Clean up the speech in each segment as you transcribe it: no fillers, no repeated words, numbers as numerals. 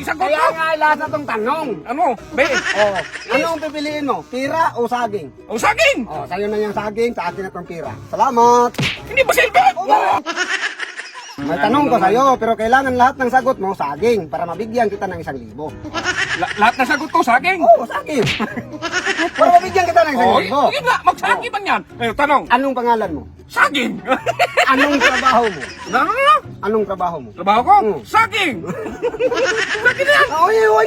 isagot Kaya ko. nga lahat na tong tanong. Ano? Be? Oh, anong pipiliin mo? Pira o saging? O saging! Oh, sa'yo na yung saging, sa akin na tong pira. Salamat! Hindi ba silbi? May tanong ko sa'yo, pero kailangan lahat ng sagot mo saging para mabigyan kita ng 1,000. Lahat na sagot ko, saging. Oo, saging. Para mabigyan kita ng Oh, 1,000. yun nga, magsagi man yan. Eh, tanong, Anong pangalan mo? saging. Anong trabaho mo? Ano? Anong trabaho mo? Trabaho ko? Hmm. Saging. Saging na yan.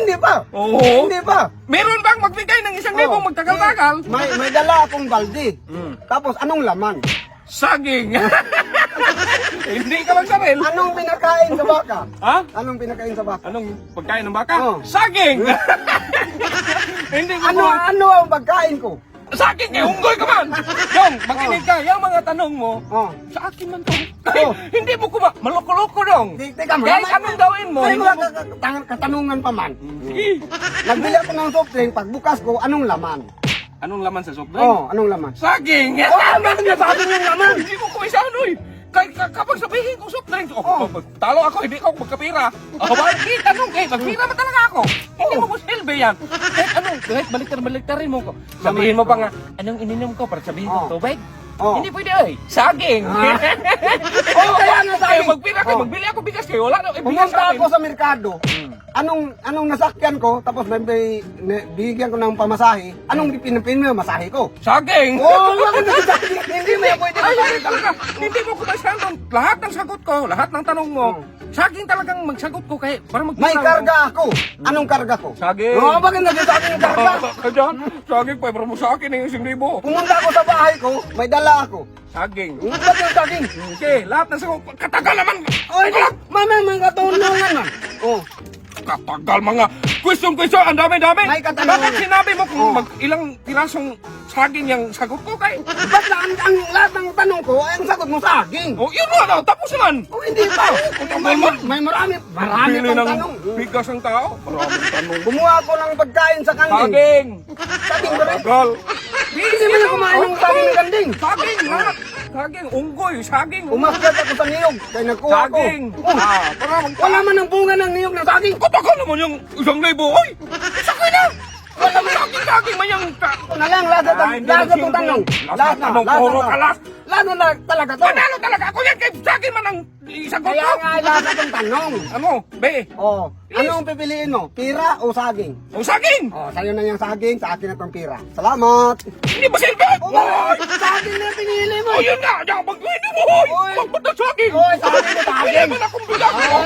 Hindi pa. Oo. Hindi pa. Meron bang magbigay ng 1,000 Oh. magtagal-tagal? May dala akong balde. Hmm. Tapos anong laman? Saging. Hindi ka magsaril. Anong pinakain sa baka? Ha? Anong pinakain sa baka? Anong pagkain ng baka? Oh. Saging. Hindi ko Ano ang pagkain ko? Saging eh, unggoy ka man! Yung, makinig ka, yung mga tanong mo, Oh. sa akin man to. Oh. Hindi mo ko maloko-loko dong. Teka mo. Kahit anong gawin mo, May hindi mga mo... katanungan pa man. Sige. Nagbili ako ng soft drink, pagbukas ko, anong laman? Anong laman sa soft drink? Oh, anong laman? Saging! Oh, bakit nasabi yung laman? Hindi mo kumisano eh. Kapag sabihin ko soft drink, Oh. talo ako, hindi ako magkapira. Bakit? Anong eh, magpira ba talaga ako? Hindi mo ko silbi yan. Kahit baliktar-baliktarin mo ko. Sabihin mo pa nga, anong ininom ko para sabihin ko Oh. tubig? Oh. Hindi pwede ay, saging. Ah. Oh, kaya nga saging. Eh, magpira ka, Oh. magbili ako bigas kayo, wala na, bigas Pumunta sa ako akin. sa merkado. Anong nasakyan ko, tapos bigyan ko ng pamasahe. Anong pinapin mo, masahe ko? Saging! Oh, bakit nasasabi? Hindi mo yan pwede Ay, masahe talaga. Hindi mo ko masyadong lahat ng sagot ko, lahat ng tanong mo. Hmm. Saging talagang magsagot ko kaya para magpira. May karga ako. Anong karga ko? Saging. Oh, bakit nagsasabi yung karga? Ka dyan? Saging pa, pero mo sa akin yung 1,000. Pumunta ako sa bahay ko, may dala ako. Saging. Bakit yung saging? Okay, lahat ng sagot. Katagal naman! Oy, mama, mga katulungan man. Oh, Katagal mga question, ang dami-dami. May katanungan. Bakit sinabi mo kung Oh. ilang pirasong saging yung sagot ko kay? ba't na ang lahat ng tanong ko ay ang sagot mo saging? Oh, yun na, tapos naman. Oh, hindi pa. May marami Pili pang ng tanong. bigas ang tao. Maraming tanong. Gumawa ako ng pagkain sa kanding. Saging. Saging ba rin? Tagal. Hindi mo na kumain ng saging ng kanding. Saging, lahat. Saging, unggoy, saging. Umakyat ako sa niyog, kaya nakuha ko. Saging. Oh, Para wala man ang bunga ng niyog ng saging. Katagal naman yung 1,000. Oy, sakay na. Wala mo saging man yung... Ito na lang, lahat Hindi na nagsilbi. tanong. Lahat na tanong, puro kalas. Lahat na talaga to. Panalo talaga ako yan, kay saging man ang isagot Kaya ko. nga lahat na itong tanong. Ano, be? Oh, anong pipiliin mo? Pira o saging? O saging. Oh, sa'yo na yung saging, sa akin na itong pira. Salamat! Hindi ba silbi? Oh, saging na pinili mo! O yun na, hindi mo, hoy. Oy. Magpunta saging. Oy, saging na Hindi saging! man akong bilang. Oh,